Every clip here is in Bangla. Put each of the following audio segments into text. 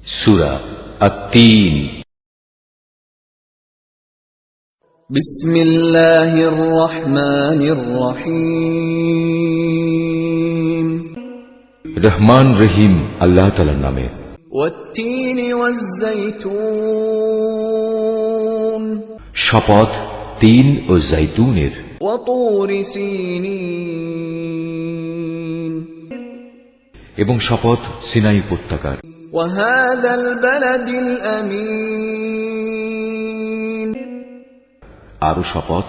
সূরা আত-তিন। বিসমিল্লাহির রহমানির রহিম। রহমান রহিম আল্লাহ তাআলার নামে। ওয়াত-তিনি ওয়াজ-যাইতুন, শপথ তিন ও জাইতুনের। ওয়া তুরি সিনিন, এবং শপথ সিনাই উপত্যকার। ওয়া হাযাল বালাদিল আমিন, আরো শপথ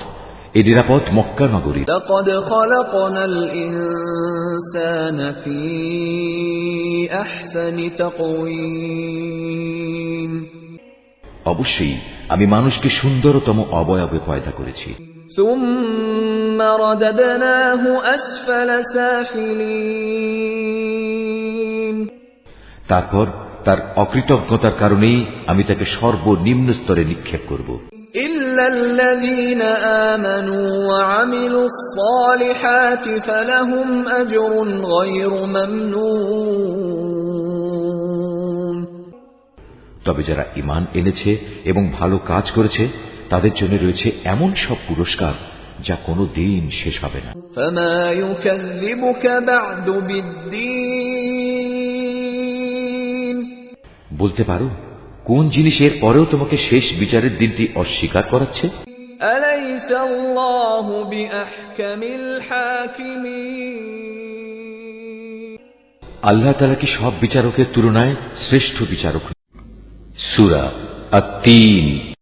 এ নিরাপদ মক্কা নগরীর। লাকাদ খালাকনাল ইনসানা ফি আহসানি তাকওয়িম, অবশ্যই আমি মানুষকে সুন্দরতম অবয়বে পয়দা করেছি। সুম্মা রাদাদনাহু আসফালা সাফিলিন, তারপর তার অকৃতজ্ঞতার কারণেই আমি তাকে সর্বনিম্ন স্তরে নিক্ষেপ করব। ইল্লাল্লাযীনা আমানু ওয়া আমিলুস সালিহাতি ফালাহুম আজরুন গায়রু মামনুন, তবে যারা ঈমান এনেছে এবং ভালো কাজ করেছে তাদের জন্য রয়েছে এমন সব পুরস্কার যা কোনো দিন শেষ হবে না। ফামা ইউকাযযিবুকা বা'দু বিদ্দীন, বলতে পারো কোন জিনিসের পরেও তোমাকে শেষ বিচারের দিনটি অস্বীকার করাচ্ছে? আলাইসাল্লাহু বিআহকামিল হাকিমিন, আল্লাহ তাআলা কি সব বিচারকের তুলনায় শ্রেষ্ঠ বিচারক? সূরা আত-তিন।